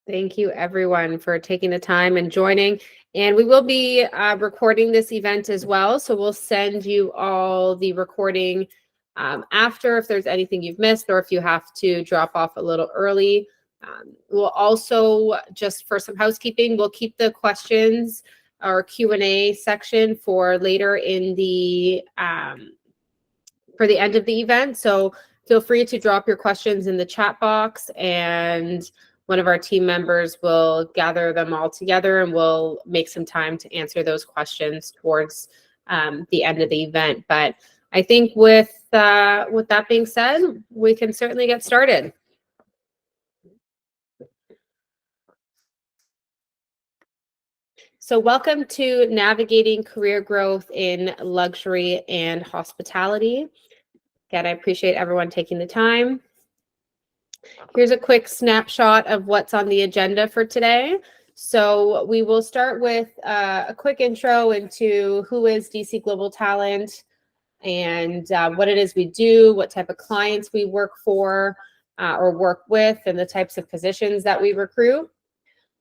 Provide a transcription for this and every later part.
Thank you, everyone, for taking the time and joining. And we will be recording this event as well. So we'll send you all the recording after if there's anything you've missed or if you have to drop off a little early. We'll also, just for some housekeeping, we'll keep the questions or Q&A section for later in the for the end of the event. So feel free to drop your questions in the chat box, and one of our team members will gather them all together and we'll make some time to answer those questions towards the end of the event. But I think with that being said, we can certainly get started. So welcome to Navigating Career Growth in Luxury and Hospitality. Again, I appreciate everyone taking the time. Here's a quick snapshot of what's on the agenda for today. So we will start with a quick intro into who is DC Global Talent and what it is we do, what type of clients we work for or work with, and the types of positions that we recruit.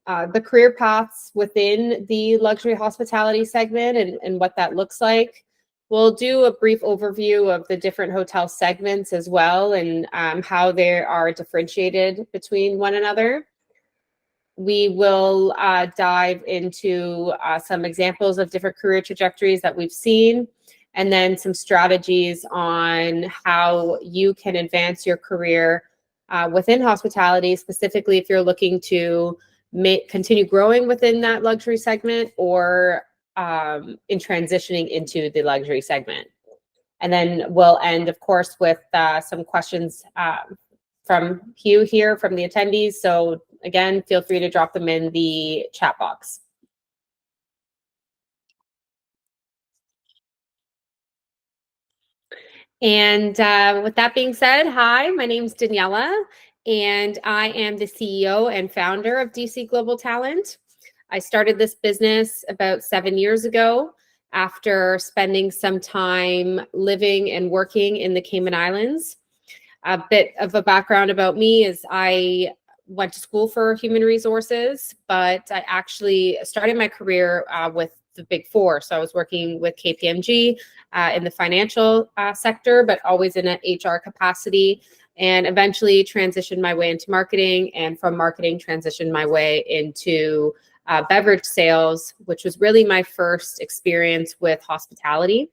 The career paths within the luxury hospitality segment and what that looks like. We'll do a brief overview of the different hotel segments as well and how they are differentiated between one another. We will dive into some examples of different career trajectories that we've seen, and then some strategies on how you can advance your career within hospitality, specifically if you're looking to continue growing within that luxury segment or in transitioning into the luxury segment. And then we'll end, of course, with some questions from you here, from the attendees. So again, feel free to drop them in the chat box. And with that being said, hi, my name's Daniela, and I am the CEO and founder of DC Global Talent. I started this business about 7 years ago after spending some time living and working in the Cayman Islands. A bit of a background about me is I went to school for human resources, but I actually started my career with the Big Four. So I was working with KPMG in the financial sector, but always in an HR capacity, and eventually transitioned my way into marketing, and from marketing transitioned my way into beverage sales, which was really my first experience with hospitality.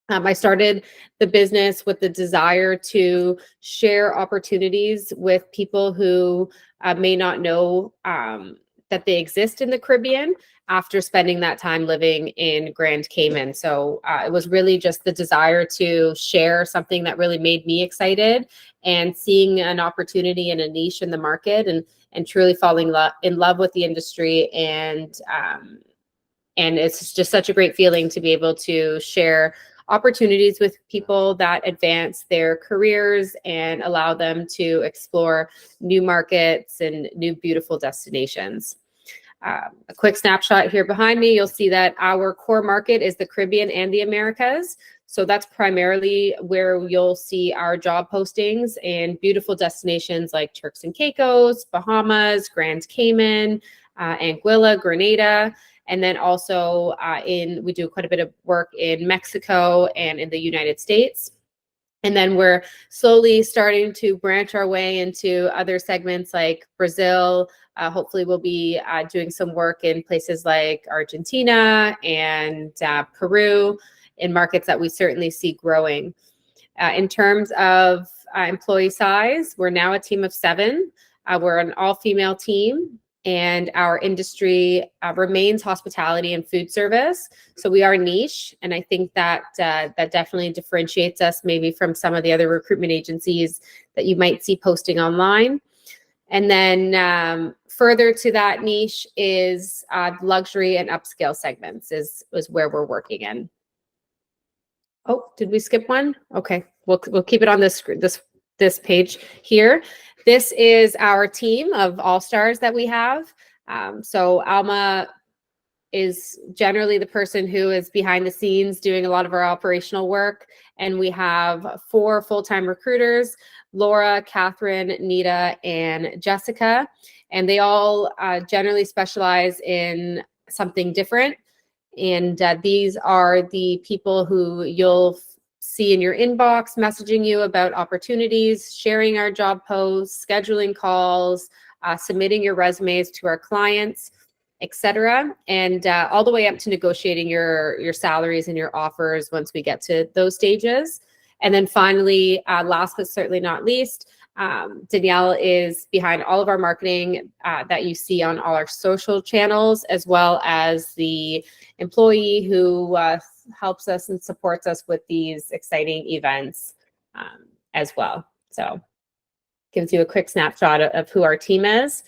I started the business with the desire to share opportunities with people who may not know that they exist in the Caribbean after spending that time living in Grand Cayman. So it was really just the desire to share something that really made me excited, and seeing an opportunity and a niche in the market, and truly falling in love with the industry. And it's just such a great feeling to be able to share opportunities with people that advance their careers and allow them to explore new markets and new beautiful destinations. A quick snapshot here behind me, you'll see that our core market is the Caribbean and the Americas. So that's primarily where you'll see our job postings in beautiful destinations like Turks and Caicos, Bahamas, Grand Cayman, Anguilla, Grenada. And then also we do quite a bit of work in Mexico and in the United States. And then we're slowly starting to branch our way into other segments like Brazil. Hopefully we'll be doing some work in places like Argentina and Peru, in markets that we certainly see growing. In terms of employee size, we're now a team of 7. We're an all-female team. And our industry remains hospitality and food service. So we are niche. And I think that that definitely differentiates us maybe from some of the other recruitment agencies that you might see posting online. And then further to that niche is luxury and upscale segments is where we're working in. Oh, did we skip one? Okay, we'll keep it on this page here. This is our team of all-stars that we have. So Alma is generally the person who is behind the scenes doing a lot of our operational work. And we have 4 full-time recruiters, Laura, Catherine, Nita, and Jessica. And they all generally specialize in something different. And these are the people who you'll see in your inbox messaging you about opportunities, sharing our job posts, scheduling calls, submitting your resumes to our clients, etc., and all the way up to negotiating your salaries and your offers once we get to those stages. And then finally, last but certainly not least, Danielle is behind all of our marketing that you see on all our social channels, as well as the employee who helps us and supports us with these exciting events as well. So gives you a quick snapshot of who our team is.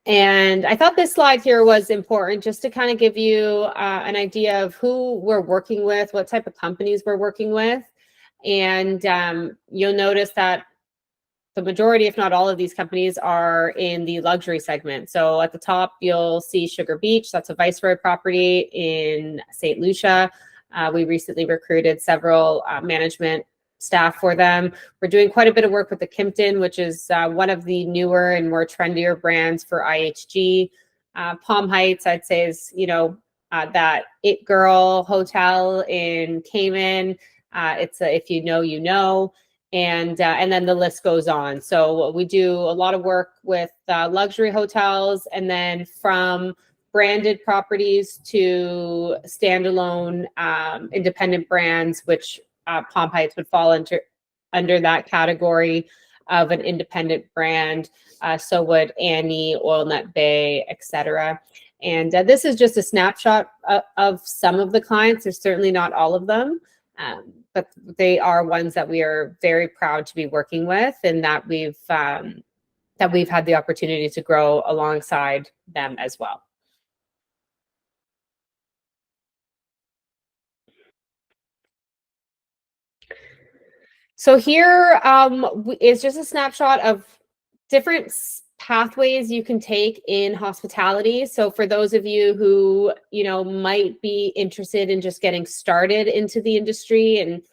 And I thought this slide here was important just to kind of give you an idea of who we're working with, what type of companies we're working with. And you'll notice that the majority, if not all of these companies, are in the luxury segment. So at the top, you'll see Sugar Beach. That's a Viceroy property in St. Lucia. We recently recruited several management staff for them. We're doing quite a bit of work with the Kimpton, which is one of the newer and more trendier brands for IHG. Palm Heights, I'd say, is that It Girl hotel in Cayman. It's a, if you know, you know. And then the list goes on. So we do a lot of work with luxury hotels, and then from branded properties to standalone independent brands, which Palm Heights would fall under that category of an independent brand. So would Annie, OilNet Bay, etc. And this is just a snapshot of some of the clients. There's certainly not all of them. But they are ones that we are very proud to be working with, and that we've had the opportunity to grow alongside them as well. So here is just a snapshot of different pathways you can take in hospitality. So for those of you who, might be interested in just getting started into the industry, and,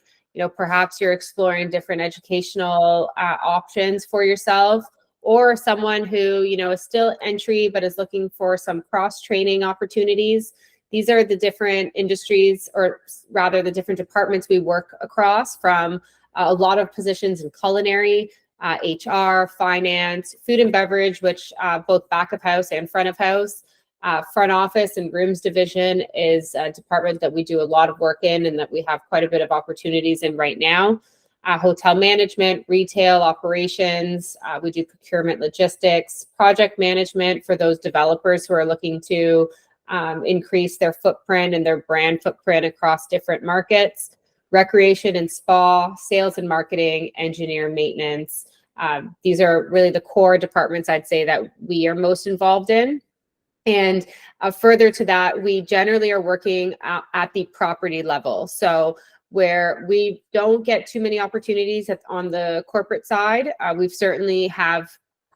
perhaps you're exploring different educational options for yourself, or someone who, is still entry but is looking for some cross-training opportunities. These are the different industries, or rather the different departments we work across, from a lot of positions in culinary, HR, finance, food and beverage, which both back of house and front of house. Front office and rooms division is a department that we do a lot of work in, and that we have quite a bit of opportunities in right now. Hotel management, retail operations, we do procurement, logistics, project management for those developers who are looking to increase their footprint and their brand footprint across different markets. Recreation and spa, sales and marketing, engineer, maintenance. These are really the core departments, I'd say, that we are most involved in. And further to that, we generally are working at the property level. So where we don't get too many opportunities on the corporate side, we've certainly have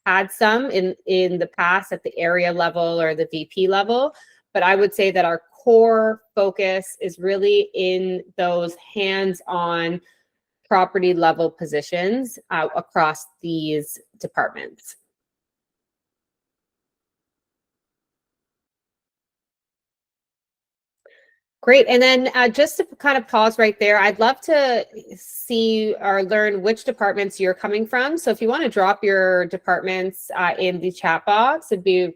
had some in the past at the area level or the VP level. But I would say that our core focus is really in those hands-on property level positions across these departments. Great. And then just to kind of pause right there, I'd love to see or learn which departments you're coming from. So if you want to drop your departments in the chat box, it'd be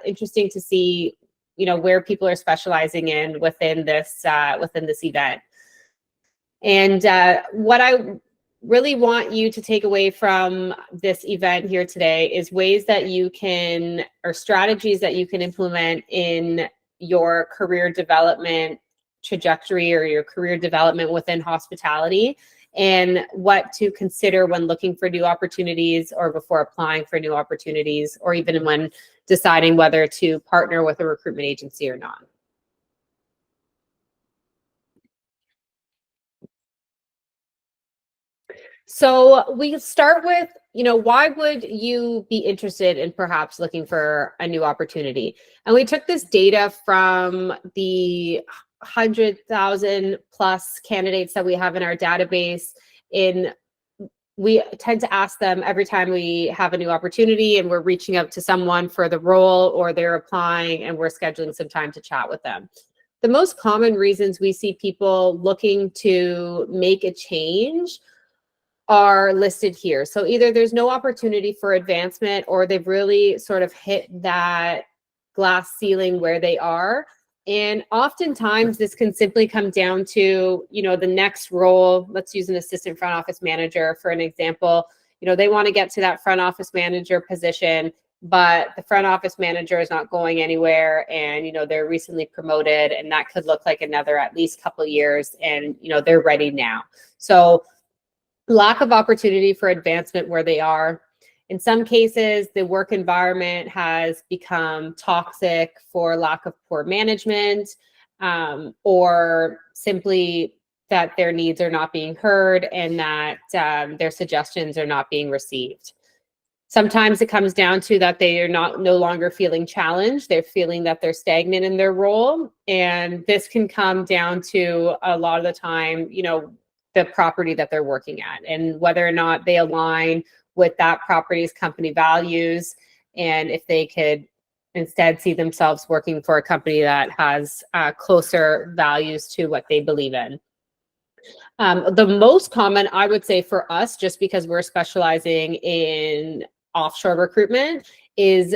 interesting to see, where people are specializing in within this event. And what I really want you to take away from this event here today is ways that you can, or strategies that you can implement in your career development trajectory or your career development within hospitality, and what to consider when looking for new opportunities, or before applying for new opportunities, or even when deciding whether to partner with a recruitment agency or not. So we start with, why would you be interested in perhaps looking for a new opportunity? And we took this data from the 100,000 plus candidates that we have in our database in we tend to ask them every time we have a new opportunity and we're reaching out to someone for the role, or they're applying and we're scheduling some time to chat with them. The most common reasons we see people looking to make a change are listed here. So either there's no opportunity for advancement, or they've really sort of hit that glass ceiling where they are. And oftentimes this can simply come down to, the next role. Let's use an assistant front office manager for an example. They want to get to that front office manager position, but the front office manager is not going anywhere, and they're recently promoted, and that could look like another at least couple years, and they're ready now. So lack of opportunity for advancement where they are. In some cases, the work environment has become toxic for lack of poor management, or simply that their needs are not being heard, and that their suggestions are not being received. Sometimes it comes down to that they are no longer feeling challenged. They're feeling that they're stagnant in their role. And this can come down to, a lot of the time, the property that they're working at, and whether or not they align with that property's company values, and if they could instead see themselves working for a company that has closer values to what they believe in. The most common, I would say, for us, just because we're specializing in offshore recruitment, is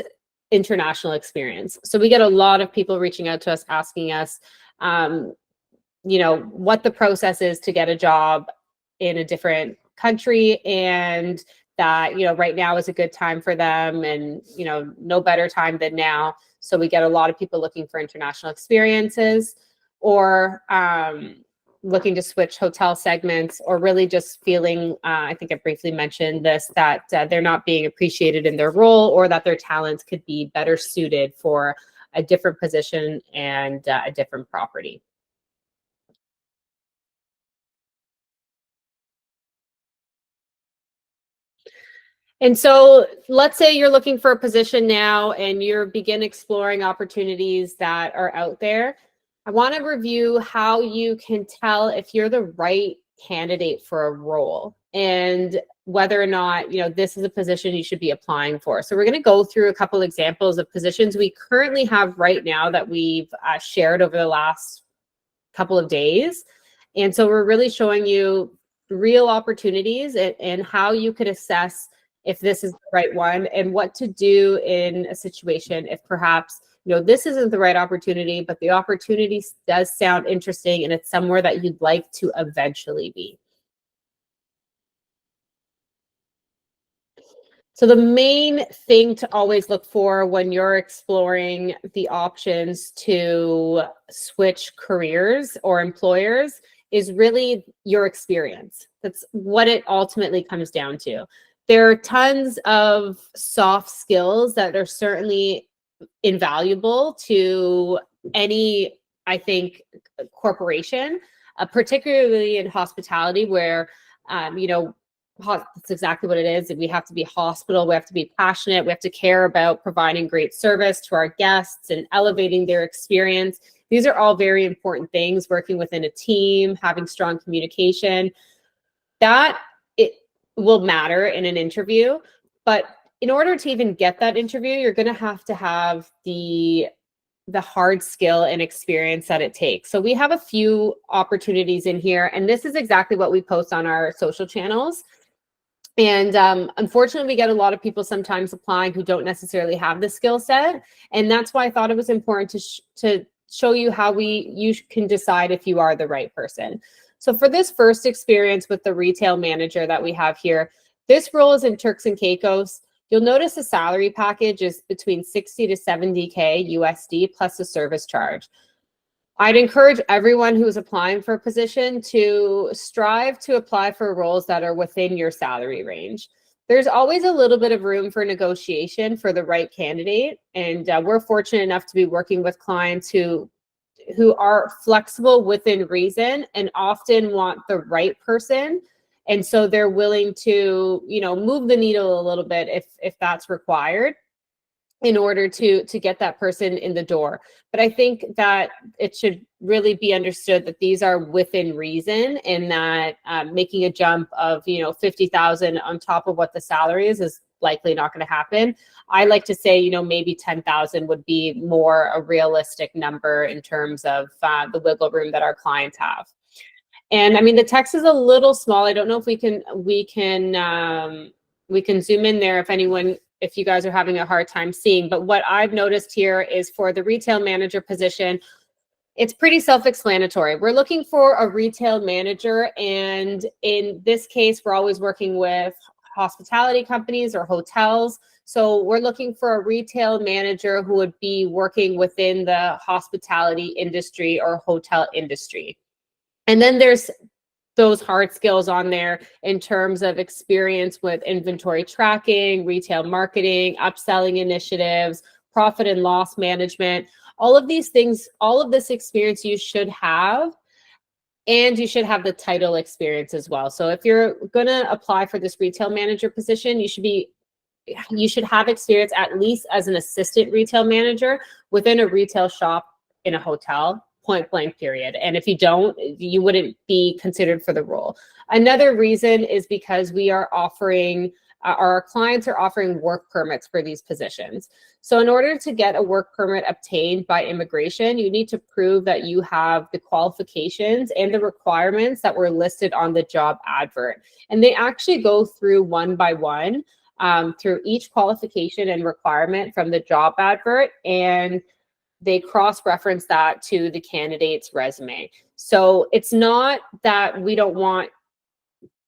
international experience. So we get a lot of people reaching out to us asking us, what the process is to get a job in a different country, and that, right now is a good time for them, and, no better time than now. So we get a lot of people looking for international experiences, or looking to switch hotel segments, or really just feeling, I think I briefly mentioned this, that they're not being appreciated in their role, or that their talents could be better suited for a different position and a different property. And so let's say you're looking for a position now and you're begin exploring opportunities that are out there. I want to review how you can tell if you're the right candidate for a role, and whether or not, this is a position you should be applying for. So we're going to go through a couple examples of positions we currently have right now that we've shared over the last couple of days. And so we're really showing you real opportunities, and how you could assess if this is the right one, and what to do in a situation if perhaps, this isn't the right opportunity, but the opportunity does sound interesting and it's somewhere that you'd like to eventually be. So the main thing to always look for when you're exploring the options to switch careers or employers is really your experience. That's what it ultimately comes down to. There are tons of soft skills that are certainly invaluable to any, I think, corporation, particularly in hospitality, where, that's exactly what it is. We have to be hospital. We have to be passionate. We have to care about providing great service to our guests and elevating their experience. These are all very important things. Working within a team, having strong communication, that it will matter in an interview. But in order to even get that interview, you're going to have the hard skill and experience that it takes. So we have a few opportunities in here, and this is exactly what we post on our social channels. And unfortunately, we get a lot of people sometimes applying who don't necessarily have the skill set. And that's why I thought it was important to show you how you can decide if you are the right person. So for this first experience with the retail manager that we have here, this role is in Turks and Caicos. You'll notice the salary package is between 60 to 70K USD plus a service charge. I'd encourage everyone who is applying for a position to strive to apply for roles that are within your salary range. There's always a little bit of room for negotiation for the right candidate. And we're fortunate enough to be working with clients who are flexible within reason and often want the right person. And so they're willing to, move the needle a little bit if that's required, in order to get that person in the door. But I think that it should really be understood that these are within reason, and that making a jump of 50,000 on top of what the salary is likely not going to happen. I like to say maybe 10,000 would be more a realistic number in terms of the wiggle room that our clients have. And I mean, the text is a little small. I don't know if we can zoom in there if you guys are having a hard time seeing. But what I've noticed here is for the retail manager position, it's pretty self-explanatory. We're looking for a retail manager, and in this case, we're always working with hospitality companies or hotels. So we're looking for a retail manager who would be working within the hospitality industry or hotel industry. And then there's those hard skills on there in terms of experience with inventory tracking, retail marketing, upselling initiatives, profit and loss management. All of these things, all of this experience you should have, and you should have the title experience as well. So if you're going to apply for this retail manager position, you should have experience at least as an assistant retail manager within a retail shop in a hotel, point blank, period. And if you don't, you wouldn't be considered for the role. Another reason is because our clients are offering work permits for these positions. So in order to get a work permit obtained by immigration, you need to prove that you have the qualifications and the requirements that were listed on the job advert. And they actually go through one by one through each qualification and requirement from the job advert, and they cross-reference that to the candidate's resume. So it's not that we don't want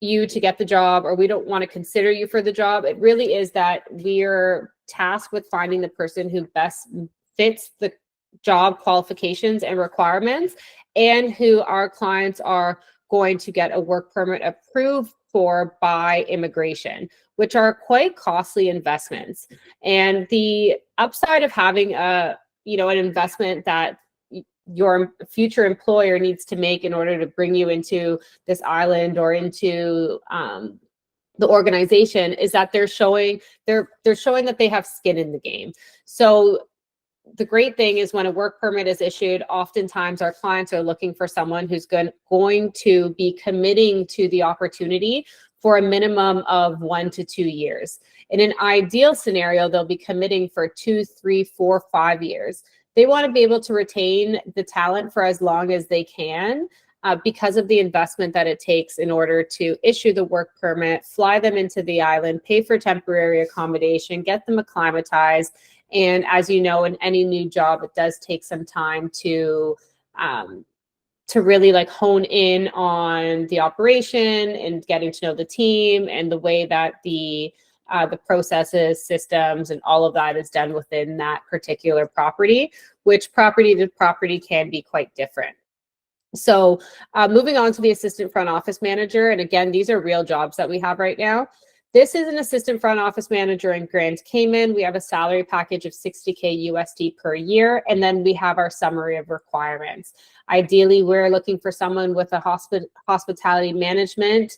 you to get the job or we don't want to consider you for the job. It really is that we're tasked with finding the person who best fits the job qualifications and requirements, and who our clients are going to get a work permit approved for by immigration, which are quite costly investments. And the upside of having an investment that your future employer needs to make in order to bring you into this island or into the organization is that they're showing that they have skin in the game. So the great thing is when a work permit is issued, oftentimes our clients are looking for someone who's going to be committing to the opportunity for a minimum of 1 to 2 years. In an ideal scenario, they'll be committing for 2, 3, 4, 5 years. They want to be able to retain the talent for as long as they can because of the investment that it takes in order to issue the work permit, fly them into the island, pay for temporary accommodation, get them acclimatized. And as you know, in any new job, it does take some time to really hone in on the operation and getting to know the team and the way that the processes, systems, and all of that is done within that particular property, which property to property can be quite different. So moving on to the assistant front office manager. And again, these are real jobs that we have right now. This is an assistant front office manager in Grand Cayman. We have a salary package of $60K USD per year. And then we have our summary of requirements. Ideally, we're looking for someone with a hospitality management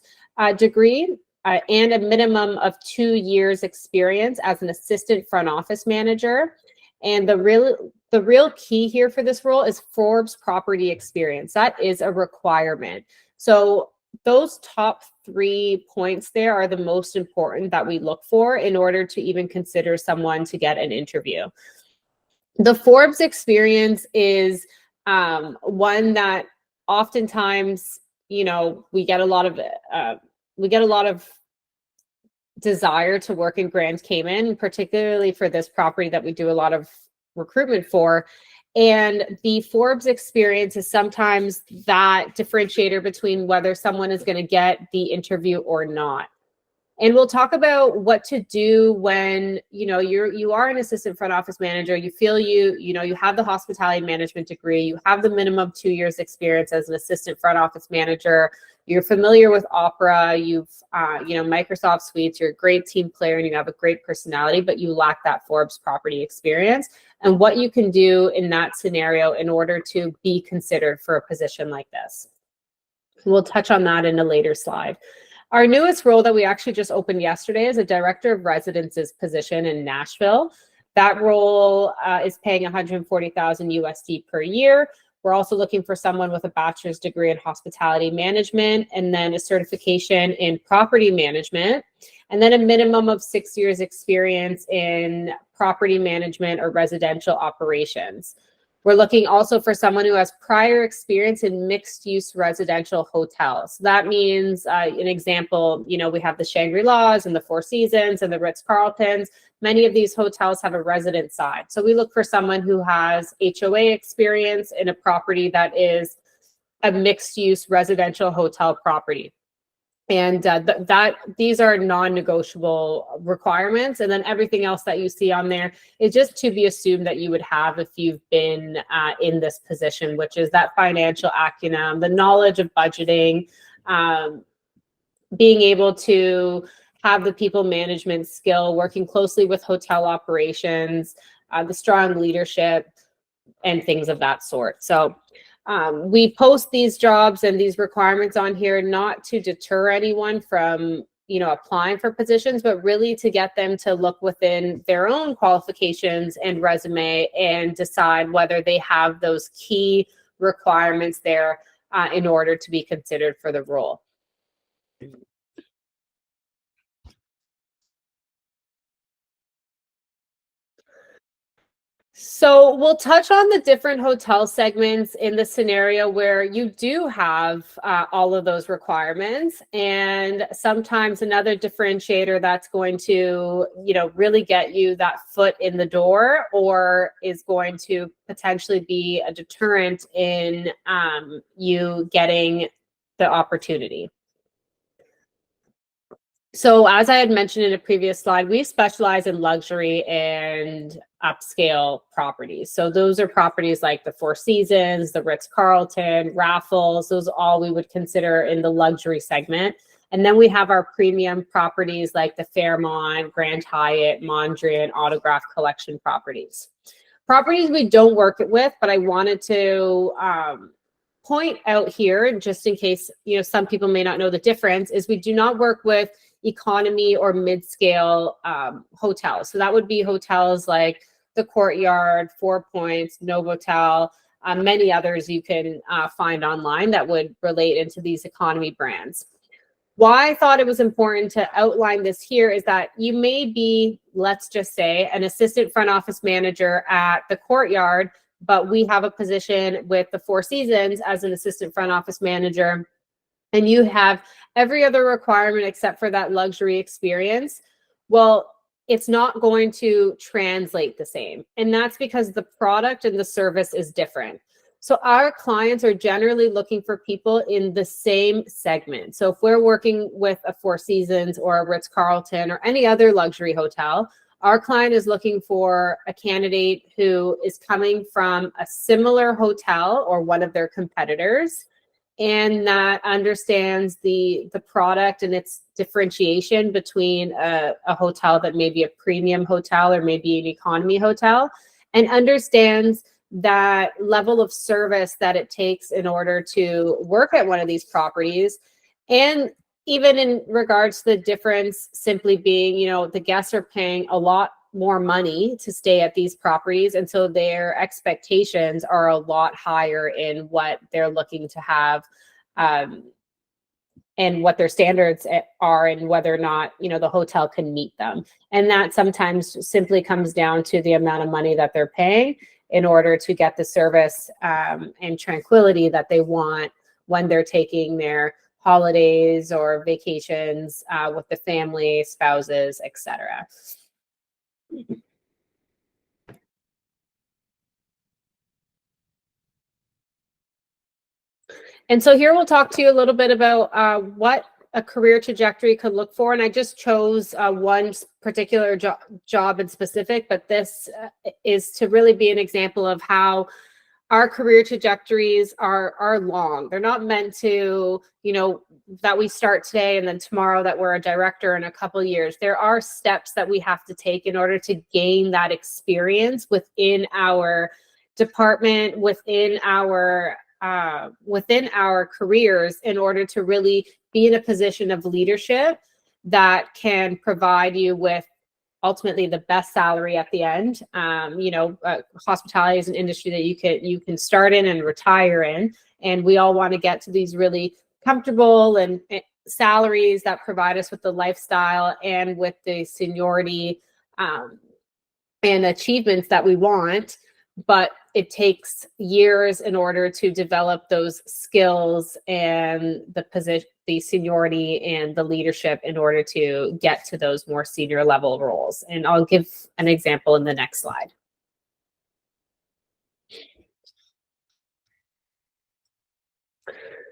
degree and a minimum of 2 years experience as an assistant front office manager. And the real key here for this role is Forbes property experience. That is a requirement. So those top 3 points there are the most important that we look for in order to even consider someone to get an interview. The Forbes experience is one that oftentimes, we get a lot of desire to work in Grand Cayman, particularly for this property that we do a lot of recruitment for. And the Forbes experience is sometimes that differentiator between whether someone is going to get the interview or not. And we'll talk about what to do when you are an assistant front office manager. You feel you have the hospitality management degree, you have the minimum 2 years experience as an assistant front office manager. You're familiar with Opera, you've Microsoft Suites. You're a great team player and you have a great personality, but you lack that Forbes property experience. And what you can do in that scenario in order to be considered for a position like this. We'll touch on that in a later slide. Our newest role that we actually just opened yesterday is a director of residences position in Nashville. That role is paying $140,000 USD per year. We're also looking for someone with a bachelor's degree in hospitality management and then a certification in property management, and then a minimum of 6 years experience in property management or residential operations. We're looking also for someone who has prior experience in mixed-use residential hotels. So that means, an example, we have the Shangri-La's and the Four Seasons and the Ritz-Carltons. Many of these hotels have a resident side. So we look for someone who has HOA experience in a property that is a mixed-use residential hotel property. And these are non-negotiable requirements. And then everything else that you see on there is just to be assumed that you would have if you've been in this position, which is that financial acumen, the knowledge of budgeting, being able to have the people management skill, working closely with hotel operations, the strong leadership, and things of that sort. So we post these jobs and these requirements on here not to deter anyone from, applying for positions, but really to get them to look within their own qualifications and resume and decide whether they have those key requirements there in order to be considered for the role. So we'll touch on the different hotel segments in the scenario where you do have all of those requirements. And sometimes another differentiator that's going to, really get you that foot in the door or is going to potentially be a deterrent in you getting the opportunity. So as I had mentioned in a previous slide, we specialize in luxury and upscale properties. So those are properties like the Four Seasons, the Ritz-Carlton, Raffles, those all we would consider in the luxury segment. And then we have our premium properties like the Fairmont, Grand Hyatt, Mondrian, Autograph Collection properties. Properties we don't work with, but I wanted to point out here, just in case some people may not know the difference, is we do not work with economy or mid-scale hotels. So that would be hotels like the Courtyard, Four Points, Novotel, many others you can find online that would relate into these economy brands. Why I thought it was important to outline this here is that you may be, let's just say, an assistant front office manager at the Courtyard, but we have a position with the Four Seasons as an assistant front office manager, and you have every other requirement except for that luxury experience. Well, it's not going to translate the same. And that's because the product and the service is different. So our clients are generally looking for people in the same segment. So if we're working with a Four Seasons or a Ritz-Carlton or any other luxury hotel, our client is looking for a candidate who is coming from a similar hotel or one of their competitors, and that understands the product and its differentiation between a hotel that may be a premium hotel or maybe an economy hotel, and understands that level of service that it takes in order to work at one of these properties. And even in regards to the difference simply being, the guests are paying a lot more money to stay at these properties. And so their expectations are a lot higher in what they're looking to have and what their standards are and whether or not, the hotel can meet them. And that sometimes simply comes down to the amount of money that they're paying in order to get the service and tranquility that they want when they're taking their holidays or vacations with the family, spouses, etc. And so here we'll talk to you a little bit about what a career trajectory could look for. And I just chose one particular job in specific, but this is to really be an example of how our career trajectories are long. They're not meant to, that we start today and then tomorrow that we're a director in a couple of years. There are steps that we have to take in order to gain that experience within our department, within our careers, in order to really be in a position of leadership that can provide you with ultimately the best salary at the end. Hospitality is an industry that you can start in and retire in, and we all want to get to these really comfortable and salaries that provide us with the lifestyle and with the seniority and achievements that we want. But it takes years in order to develop those skills and the position, the seniority and the leadership in order to get to those more senior level roles. And I'll give an example in the next slide.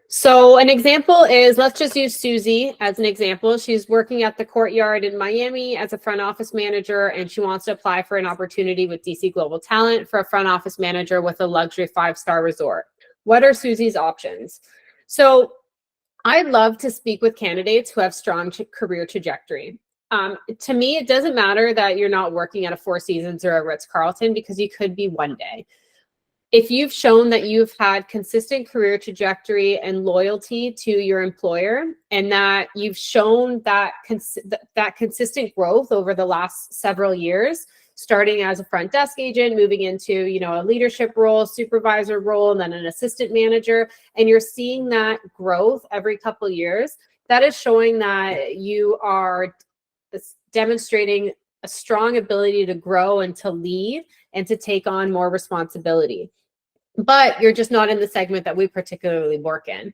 So an example is, let's just use Susie as an example. She's working at the Courtyard in Miami as a front office manager, and she wants to apply for an opportunity with DC Global Talent for a front office manager with a luxury 5-star resort. What are Susie's options? So I love to speak with candidates who have strong career trajectory. To me, it doesn't matter that you're not working at a Four Seasons or a Ritz-Carlton, because you could be one day. If you've shown that you've had consistent career trajectory and loyalty to your employer, and that you've shown that that consistent growth over the last several years, starting as a front desk agent, moving into, a leadership role, supervisor role, and then an assistant manager, and you're seeing that growth every couple of years, that is showing that you are demonstrating a strong ability to grow and to lead and to take on more responsibility. But you're just not in the segment that we particularly work in.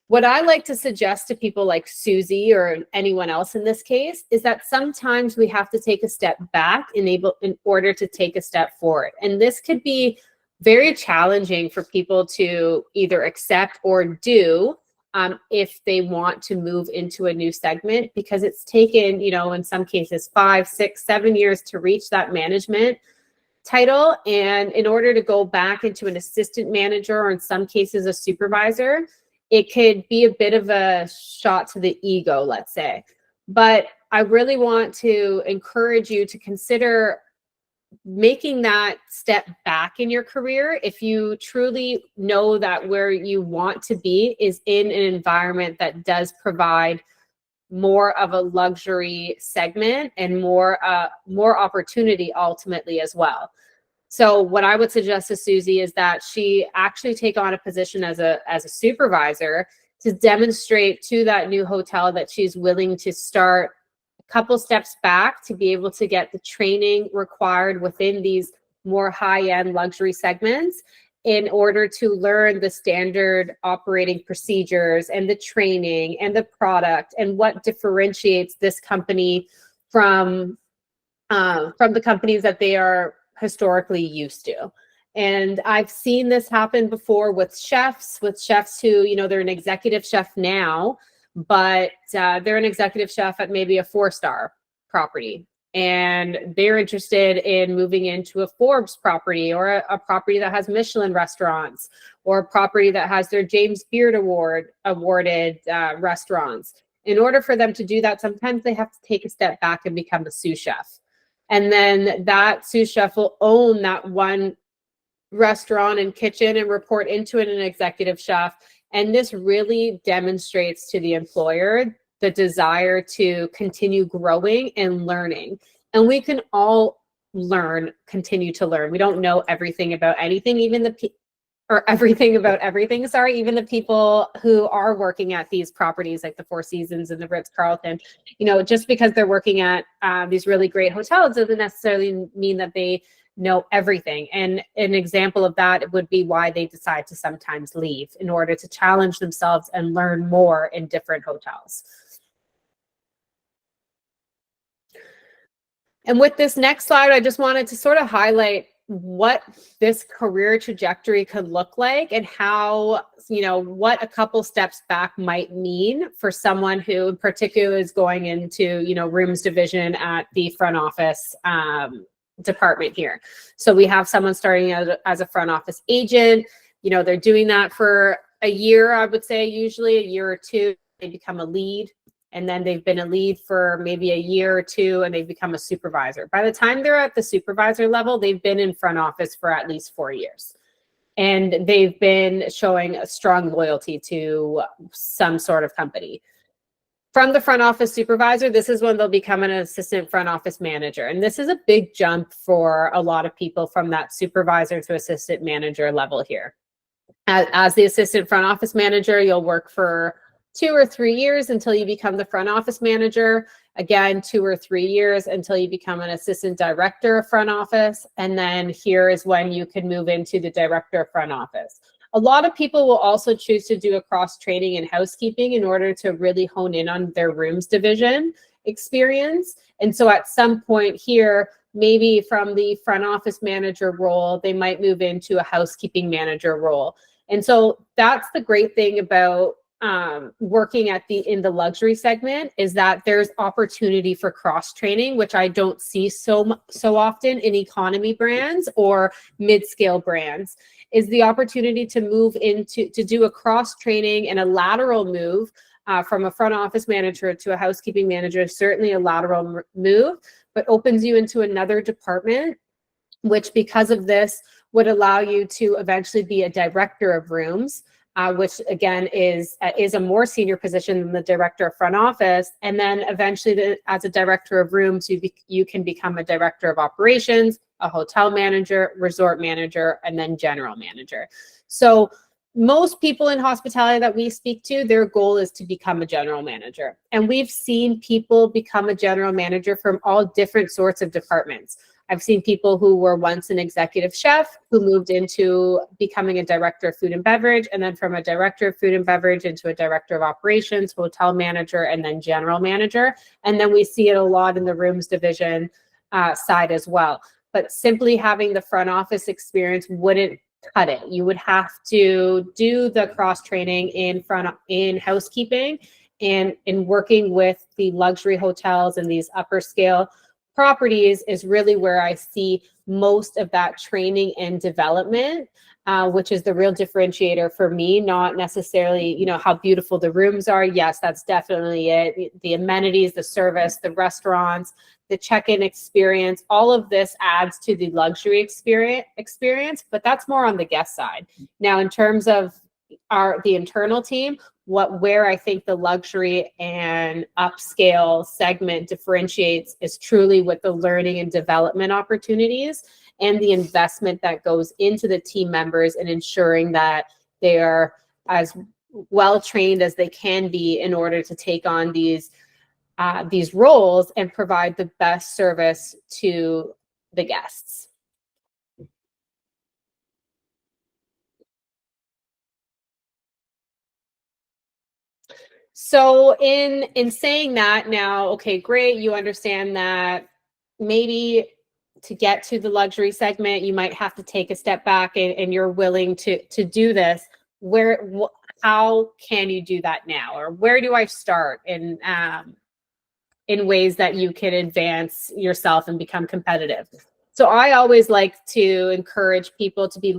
What I like to suggest to people like Susie or anyone else in this case is that sometimes we have to take a step back in order to take a step forward. And this could be very challenging for people to either accept or do if they want to move into a new segment, because it's taken, in some cases 5, 6, 7 years to reach that management title. And in order to go back into an assistant manager, or in some cases a supervisor, it could be a bit of a shot to the ego, let's say. But I really want to encourage you to consider making that step back in your career if you truly know that where you want to be is in an environment that does provide more of a luxury segment and more opportunity ultimately as well. So what I would suggest to Susie is that she actually take on a position as a supervisor to demonstrate to that new hotel that she's willing to start a couple steps back to be able to get the training required within these more high-end luxury segments, in order to learn the standard operating procedures and the training and the product and what differentiates this company from the companies that they are historically used to. And I've seen this happen before with chefs who, they're an executive chef now, but they're an executive chef at maybe a 4-star property, and they're interested in moving into a Forbes property, or a property that has Michelin restaurants, or a property that has their James Beard awarded restaurants. In order for them to do that, sometimes they have to take a step back and become a sous chef. And then that sous chef will own that one restaurant and kitchen and report into it an executive chef. And this really demonstrates to the employer the desire to continue growing and learning. And we can all continue to learn. We don't know everything about anything, even the people who are working at these properties like the Four Seasons and the Ritz-Carlton, just because they're working at these really great hotels doesn't necessarily mean that they know everything. And an example of that would be why they decide to sometimes leave, in order to challenge themselves and learn more in different hotels. And with this next slide, I just wanted to sort of highlight what this career trajectory could look like, and how, what a couple steps back might mean for someone who in particular is going into, rooms division at the front office department here. So we have someone starting as a front office agent. They're doing that for a year, I would say, usually a year or two, they become a lead. And then they've been a lead for maybe a year or two, and they've become a supervisor. By the time they're at the supervisor level, they've been in front office for at least 4 years. And they've been showing a strong loyalty to some sort of company. From the front office supervisor, this is when they'll become an assistant front office manager. And this is a big jump for a lot of people from that supervisor to assistant manager level here. As the assistant front office manager, you'll work for 2 or 3 years until you become the front office manager. Again, 2 or 3 years until you become an assistant director of front office. And then here is when you can move into the director of front office. A lot of people will also choose to do a cross training in housekeeping in order to really hone in on their rooms division experience. And so at some point here, maybe from the front office manager role, they might move into a housekeeping manager role. And so that's the great thing about working in the luxury segment, is that there's opportunity for cross training, which I don't see so often in economy brands or mid-scale brands, is the opportunity to move into, to do a cross training and a lateral move from a front office manager to a housekeeping manager, certainly a lateral move, but opens you into another department, which because of this would allow you to eventually be a director of rooms, which again is a more senior position than the director of front office. And then eventually as a director of rooms, you can become a director of operations, a hotel manager, resort manager, and then general manager. So most people in hospitality that we speak to, their goal is to become a general manager. And we've seen people become a general manager from all different sorts of departments. I've seen people who were once an executive chef who moved into becoming a director of food and beverage, and then from a director of food and beverage into a director of operations, hotel manager, and then general manager. And then we see it a lot in the rooms division side as well. But simply having the front office experience wouldn't cut it. You would have to do the cross training in housekeeping and in working with the luxury hotels and these upper scale properties is really where I see most of that training and development, which is the real differentiator for me, not necessarily, you know, how beautiful the rooms are. Yes, that's definitely it. The amenities, the service, the restaurants, the check-in experience, all of this adds to the luxury experience, but that's more on the guest side. Now, in terms of the internal team, where I think the luxury and upscale segment differentiates is truly with the learning and development opportunities and the investment that goes into the team members and ensuring that they are as well trained as they can be in order to take on these roles and provide the best service to the guests. So in saying that now, okay, great, you understand that maybe to get to the luxury segment, you might have to take a step back and you're willing to do this. How can you do that now? Or where do I start in ways that you can advance yourself and become competitive? So I always like to encourage people to be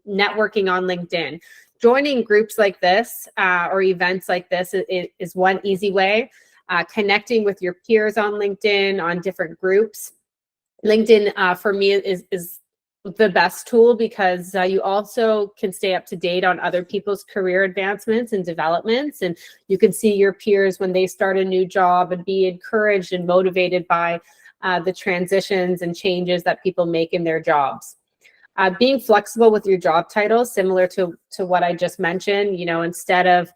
networking on LinkedIn. Joining groups like this or events like this is one easy way. Connecting with your peers on LinkedIn, on different groups. LinkedIn for me is the best tool because you also can stay up to date on other people's career advancements and developments. And you can see your peers when they start a new job and be encouraged and motivated by the transitions and changes that people make in their jobs. Being flexible with your job title, similar to what I just mentioned, you know, instead of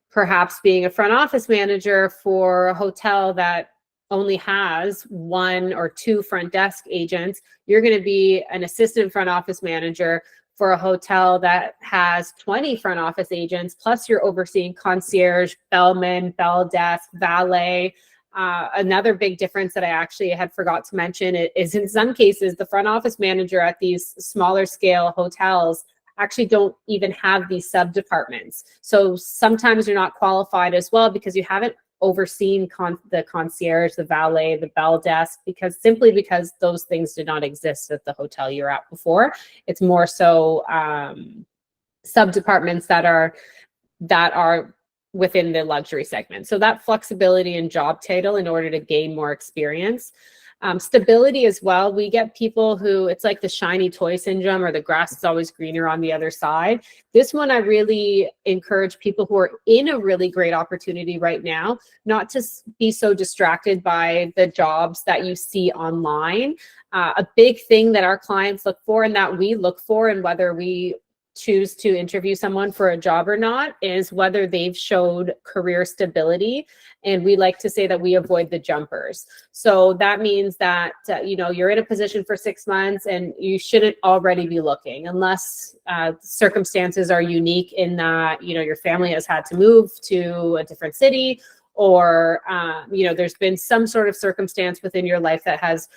perhaps being a front office manager for a hotel that only has 1 or 2 front desk agents, you're going to be an assistant front office manager for a hotel that has 20 front office agents, plus you're overseeing concierge, bellman, bell desk, valet. Another big difference that I actually had forgot to mention is in some cases, the front office manager at these smaller scale hotels actually don't even have these sub departments. So sometimes you're not qualified as well because you haven't overseen the concierge, the valet, the bell desk, because those things did not exist at the hotel you're at before. It's more so sub departments that are within the luxury segment. So that flexibility in job title in order to gain more experience. Stability as well. We get people who, it's like the shiny toy syndrome, or the grass is always greener on the other side. This one, I really encourage people who are in a really great opportunity right now, not to be so distracted by the jobs that you see online. A big thing that our clients look for, and that we look for, and whether we choose to interview someone for a job or not, is whether they've showed career stability. And we like to say that we avoid the jumpers. So that means that, you're in a position for 6 months and you shouldn't already be looking, unless circumstances are unique in that, your family has had to move to a different city, or, there's been some sort of circumstance within your life that has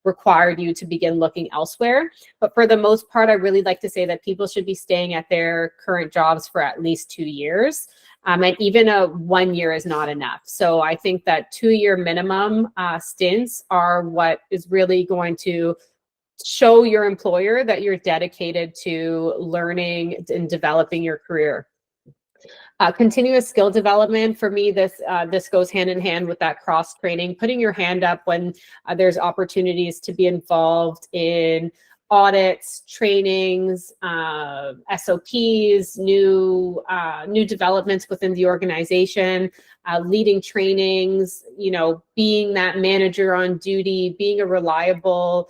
required you to begin looking elsewhere. But for the most part, I really like to say that people should be staying at their current jobs for at least 2 years. And even a 1 year is not enough. So I think that 2-year minimum stints are what is really going to show your employer that you're dedicated to learning and developing your career. Continuous skill development, for me, this goes hand in hand with that cross training, putting your hand up when there's opportunities to be involved in audits, trainings, SOPs, new developments within the organization, leading trainings, being that manager on duty, being a reliable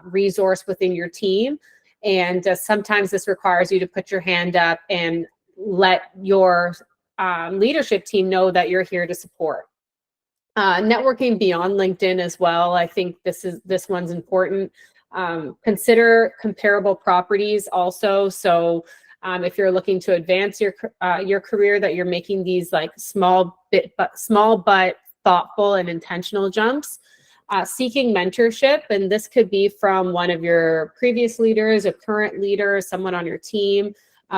resource within your team. And sometimes this requires you to put your hand up and let your leadership team know that you're here to support. Networking beyond LinkedIn as well. I think this one's important. Consider comparable properties also. So if you're looking to advance your career, that you're making these like small but thoughtful and intentional jumps. Seeking mentorship, and this could be from one of your previous leaders, a current leader, someone on your team.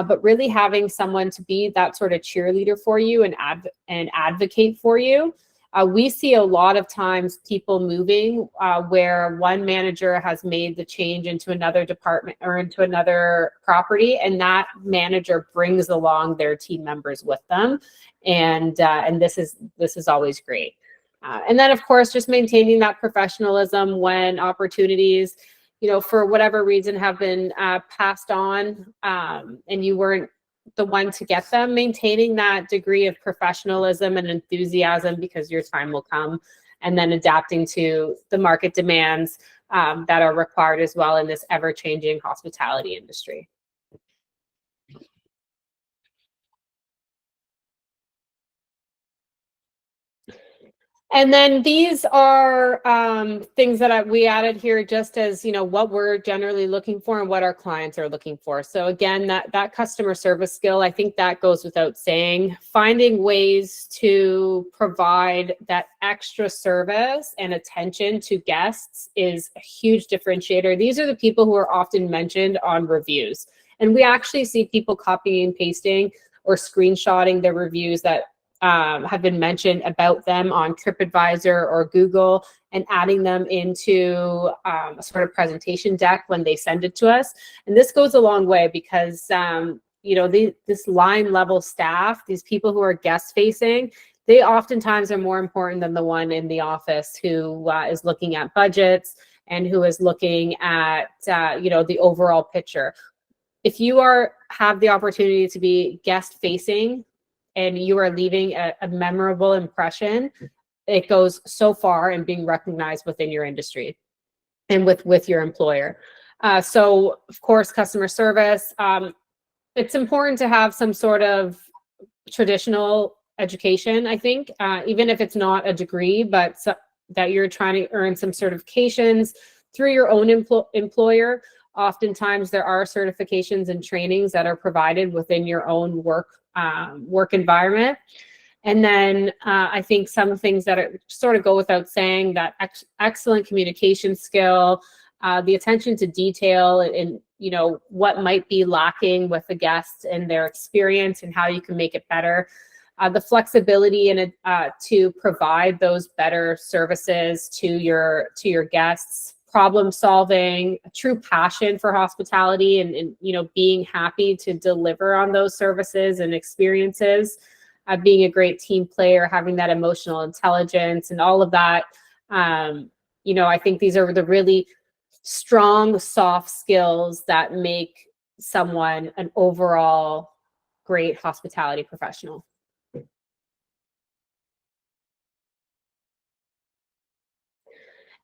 But really having someone to be that sort of cheerleader for you and advocate for you. We see a lot of times people moving where one manager has made the change into another department or into another property, and that manager brings along their team members with them, and this is always great. And then, of course, just maintaining that professionalism when opportunities, for whatever reason, have been passed on, and you weren't the one to get them. Maintaining that degree of professionalism and enthusiasm, because your time will come, and then adapting to the market demands that are required as well in this ever-changing hospitality industry. And then these are things that we added here just as, what we're generally looking for and what our clients are looking for. So again, that customer service skill, I think that goes without saying. Finding ways to provide that extra service and attention to guests is a huge differentiator. These are the people who are often mentioned on reviews. And we actually see people copying and pasting or screenshotting their reviews that have been mentioned about them on TripAdvisor or Google, and adding them into a sort of presentation deck when they send it to us. And this goes a long way because, this line level staff, these people who are guest facing, they oftentimes are more important than the one in the office who is looking at budgets and who is looking at, the overall picture. If you have the opportunity to be guest facing, and you are leaving a memorable impression, it goes so far in being recognized within your industry and with your employer. So, of course, customer service. It's important to have some sort of traditional education, I think, even if it's not a degree, but that you're trying to earn some certifications through your own employer. Oftentimes, there are certifications and trainings that are provided within your own work environment. And then I think some things that sort of go without saying, that excellent communication skill, the attention to detail, and what might be lacking with the guests and their experience and how you can make it better. The flexibility in to provide those better services to your guests. Problem solving, a true passion for hospitality, and being happy to deliver on those services and experiences, being a great team player, having that emotional intelligence, and all of that I think these are the really strong soft skills that make someone an overall great hospitality professional.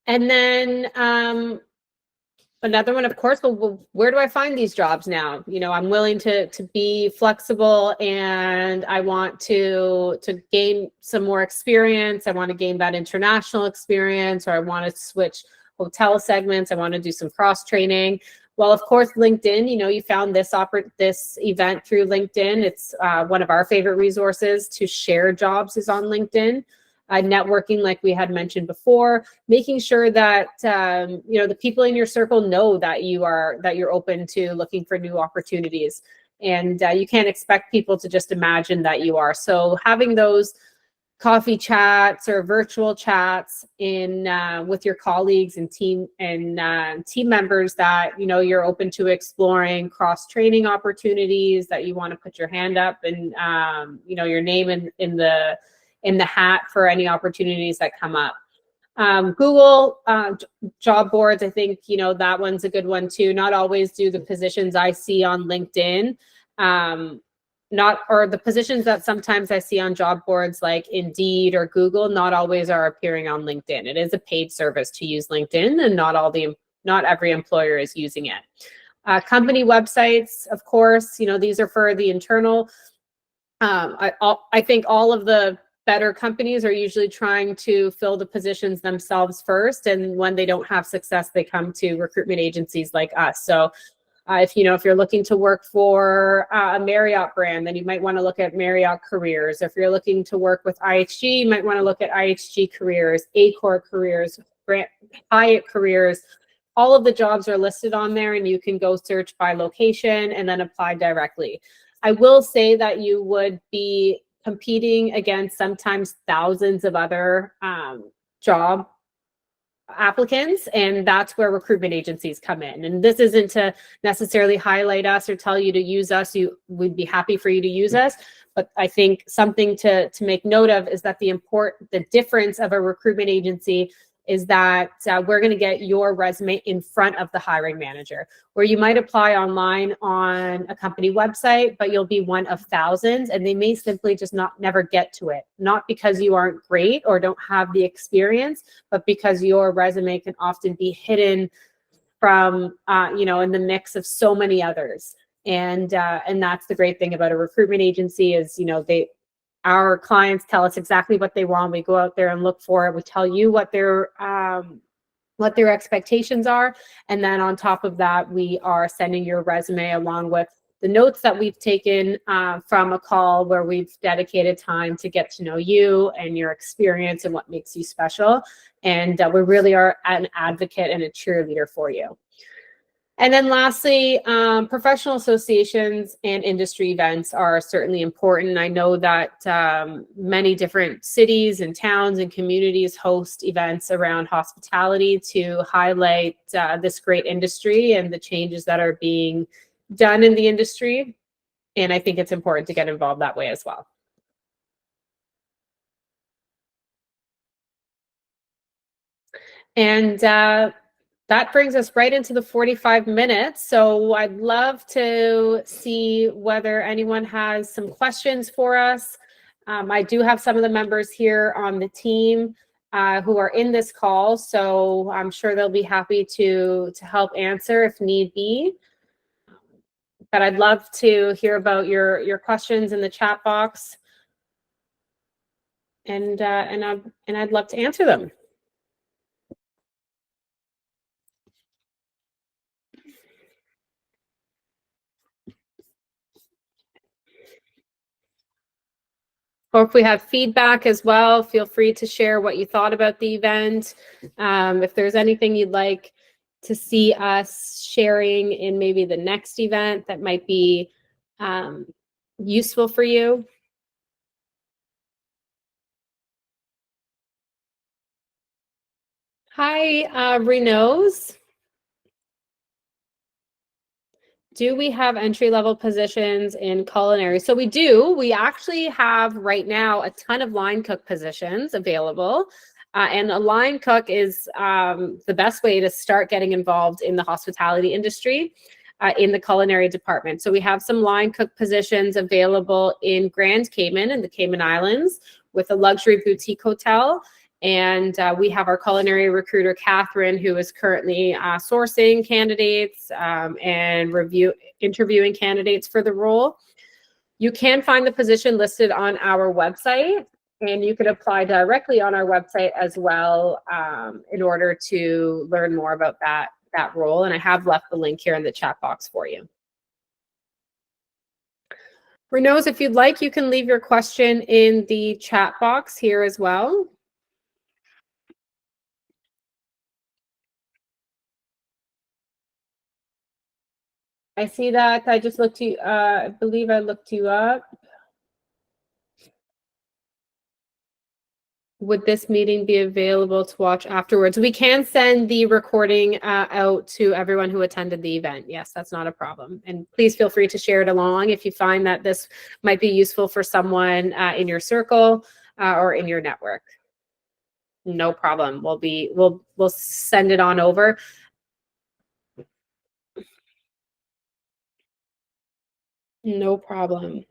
And then another one, of course, well, where do I find these jobs now? I'm willing to be flexible, and I want to gain some more experience. I want to gain that international experience, or I want to switch hotel segments. I want to do some cross training. Well, of course, LinkedIn. You found this event through LinkedIn. It's one of our favorite resources to share jobs is on LinkedIn. Networking, like we had mentioned before, making sure that the people in your circle know that you're open to looking for new opportunities, and you can't expect people to just imagine that you are. So having those coffee chats or virtual chats in with your colleagues and team members that you're open to exploring cross training opportunities, that you want to put your hand up and your name in the hat for any opportunities that come up. Google job boards, I think, that one's a good one too. Not always do the positions I see on LinkedIn, or the positions that sometimes I see on job boards like Indeed or Google, not always are appearing on LinkedIn. It is a paid service to use LinkedIn, and not every employer is using it. Company websites, of course, these are for the internal. I think all of the better companies are usually trying to fill the positions themselves first, and when they don't have success, they come to recruitment agencies like us. So if you're looking to work for a Marriott brand, then you might want to look at Marriott Careers. If you're looking to work with IHG, you might want to look at IHG Careers, Accor Careers, Hyatt Careers. All of the jobs are listed on there, and you can go search by location and then apply directly. I will say that you would be competing against sometimes thousands of other job applicants, and that's where recruitment agencies come in. And this isn't to necessarily highlight us or tell you to use us. We'd be happy for you to use us, but I think something to make note of is that the difference of a recruitment agency is that we're going to get your resume in front of the hiring manager, where you might apply online on a company website, but you'll be one of thousands, and they may simply just never get to it. Not because you aren't great or don't have the experience, but because your resume can often be hidden from, in the mix of so many others. And that's the great thing about a recruitment agency is, our clients tell us exactly what they want. We go out there and look for it. We tell you what their expectations are. And then on top of that, we are sending your resume along with the notes that we've taken from a call where we've dedicated time to get to know you and your experience and what makes you special. And we really are an advocate and a cheerleader for you. And then lastly, professional associations and industry events are certainly important. I know that many different cities and towns and communities host events around hospitality to highlight this great industry and the changes that are being done in the industry. And I think it's important to get involved that way as well. And that brings us right into the 45 minutes. So I'd love to see whether anyone has some questions for us. I do have some of the members here on the team who are in this call, so I'm sure they'll be happy to help answer if need be. But I'd love to hear about your questions in the chat box, and I'd love to answer them. Or if we have feedback as well, feel free to share what you thought about the event. If there's anything you'd like to see us sharing in maybe the next event that might be useful for you. Hi, Renault's. Do we have entry-level positions in culinary? So we do. We actually have right now a ton of line cook positions available. And a line cook is the best way to start getting involved in the hospitality industry in the culinary department. So we have some line cook positions available in Grand Cayman and the Cayman Islands with a luxury boutique hotel. And we have our culinary recruiter, Catherine, who is currently sourcing candidates and interviewing candidates for the role. You can find the position listed on our website, and you can apply directly on our website as well in order to learn more about that role. And I have left the link here in the chat box for you. Renos, if you'd like, you can leave your question in the chat box here as well. I see that. I just looked you. I believe I looked you up. Would this meeting be available to watch afterwards? We can send the recording out to everyone who attended the event. Yes, that's not a problem. And please feel free to share it along if you find that this might be useful for someone in your circle or in your network. No problem. We'll send it on over. No problem.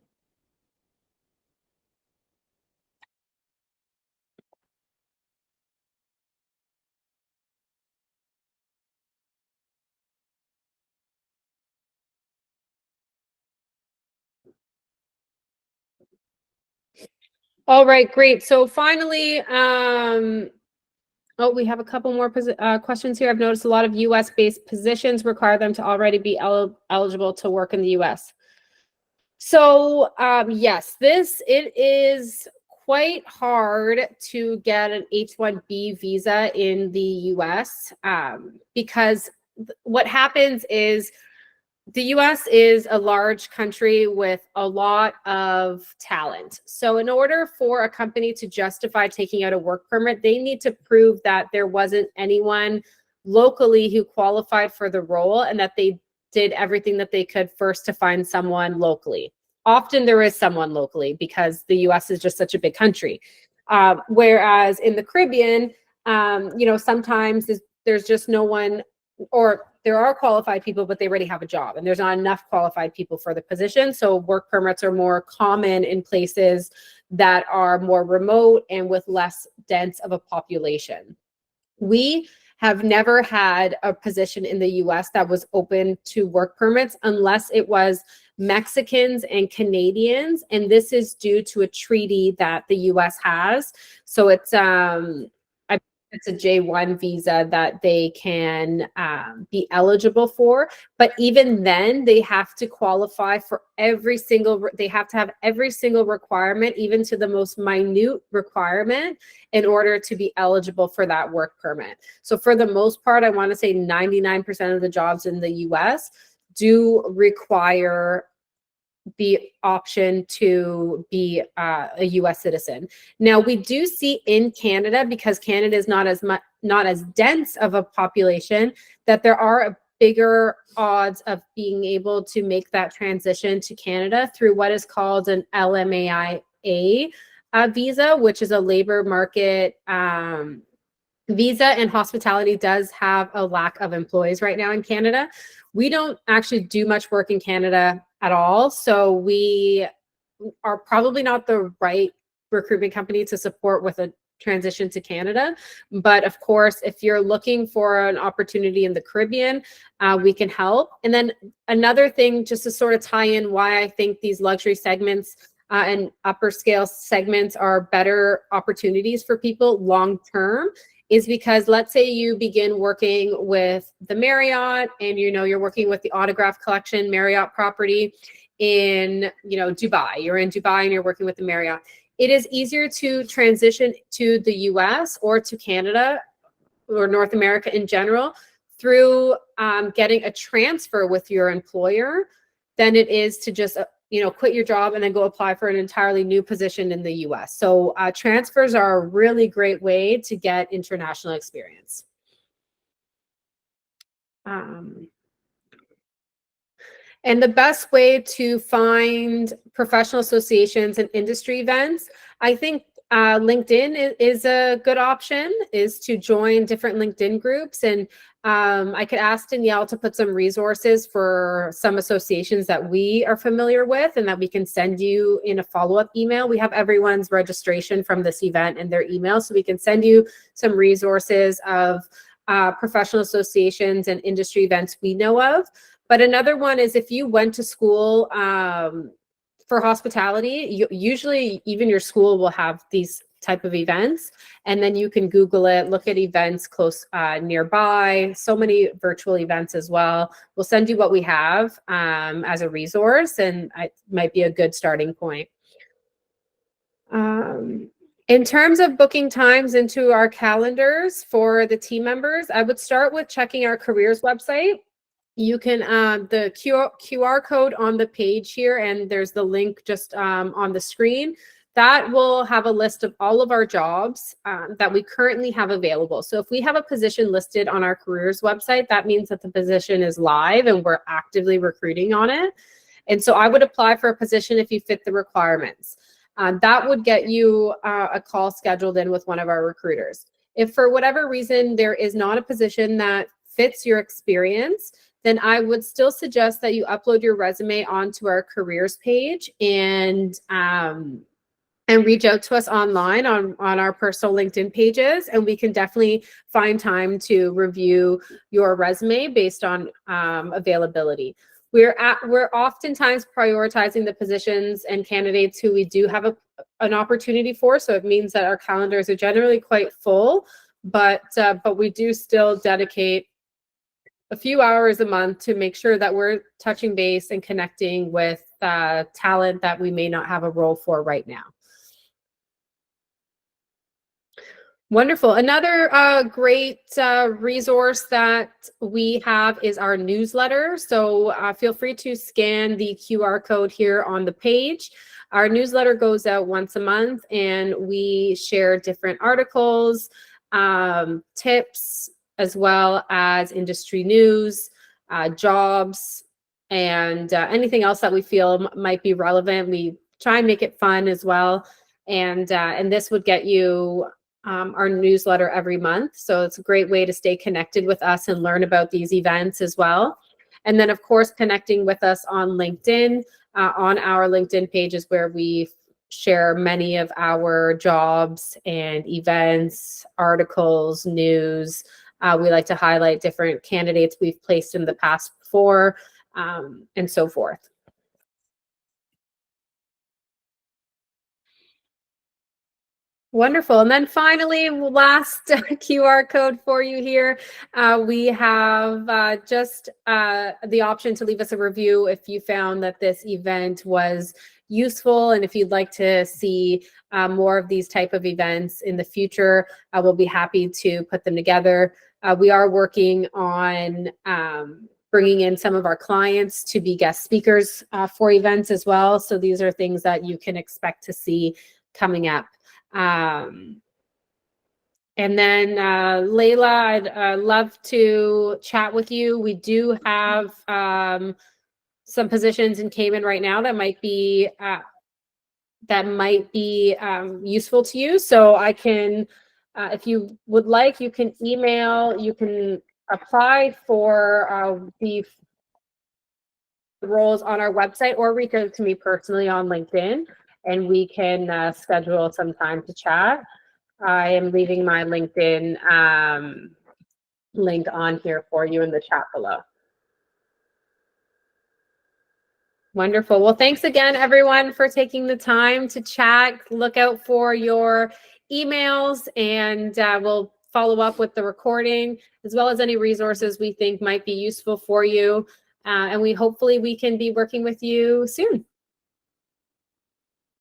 All right, great. So finally, we have a couple more questions here. I've noticed a lot of US-based positions require them to already be eligible to work in the US. So yes, it is quite hard to get an H-1B visa in the US because what happens is the US is a large country with a lot of talent. So in order for a company to justify taking out a work permit, they need to prove that there wasn't anyone locally who qualified for the role and that they did everything that they could first to find someone locally. Often there is someone locally because the US is just such a big country. Whereas in the Caribbean, sometimes there's just no one, or there are qualified people, but they already have a job and there's not enough qualified people for the position. So work permits are more common in places that are more remote and with less dense of a population. We have never had a position in the US that was open to work permits unless it was Mexicans and Canadians. And this is due to a treaty that the US has. So it's a J1 visa that they can be eligible for. But even then, they have to qualify for they have to have every single requirement, even to the most minute requirement, in order to be eligible for that work permit. So for the most part, I want to say 99% of the jobs in the US do require the option to be a US citizen. Now we do see in Canada, because Canada is not as dense of a population, that there are bigger odds of being able to make that transition to Canada through what is called an LMAIA visa, which is a labor market visa, and hospitality does have a lack of employees right now in Canada. We don't actually do much work in Canada at all. So we are probably not the right recruitment company to support with a transition to Canada. But of course, if you're looking for an opportunity in the Caribbean, we can help. And then another thing, just to sort of tie in why I think these luxury segments and upper scale segments are better opportunities for people long term, is because let's say you begin working with the Marriott and you're working with the Autograph Collection Marriott property in Dubai. You're in Dubai and you're working with the Marriott. It is easier to transition to the US or to Canada or North America in general through getting a transfer with your employer than it is to just quit your job and then go apply for an entirely new position in the US. So transfers are a really great way to get international experience. And the best way to find professional associations and industry events, I think LinkedIn is a good option, is to join different LinkedIn groups. And I could ask Danielle to put some resources for some associations that we are familiar with and that we can send you in a follow-up email. We have everyone's registration from this event in their email, so we can send you some resources of professional associations and industry events we know of. But another one is if you went to school for hospitality, usually even your school will have these type of events, and then you can Google it, look at events close nearby. So many virtual events as well. We'll send you what we have as a resource, and it might be a good starting point. In terms of booking times into our calendars for the team members, I would start with checking our careers website. You can, the QR code on the page here, and there's the link just on the screen. That will have a list of all of our jobs that we currently have available. So if we have a position listed on our careers website, that means that the position is live and we're actively recruiting on it. And so I would apply for a position if you fit the requirements. That would get you a call scheduled in with one of our recruiters. If for whatever reason there is not a position that fits your experience, then I would still suggest that you upload your resume onto our careers page and reach out to us online on our personal LinkedIn pages, and we can definitely find time to review your resume based on availability. We're oftentimes prioritizing the positions and candidates who we do have an opportunity for, so it means that our calendars are generally quite full, but we do still dedicate a few hours a month to make sure that we're touching base and connecting with talent that we may not have a role for right now. Wonderful. Another great resource that we have is our newsletter. So feel free to scan the QR code here on the page. Our newsletter goes out once a month, and we share different articles, tips, as well as industry news, jobs, and anything else that we feel might be relevant. We try and make it fun as well. And this would get you our newsletter every month. So it's a great way to stay connected with us and learn about these events as well. And then, of course, connecting with us on LinkedIn. On our LinkedIn page is where we share many of our jobs and events, articles, news. We like to highlight different candidates we've placed in the past before, and so forth. Wonderful. And then finally, last QR code for you here. We have just the option to leave us a review if you found that this event was useful, and if you'd like to see more of these type of events in the future, we'll be happy to put them together. We are working on bringing in some of our clients to be guest speakers for events as well. So these are things that you can expect to see coming up. And then Layla, I'd love to chat with you. We do have some positions in Cayman right now that might be useful to you. So I can, if you would like, you can email, you can apply for the roles on our website, or reach out to me personally on LinkedIn, and we can schedule some time to chat. I am leaving my LinkedIn link on here for you in the chat below. Wonderful. Well, thanks again, everyone, for taking the time to chat. Look out for your emails, and we'll follow up with the recording, as well as any resources we think might be useful for you. And hopefully we can be working with you soon.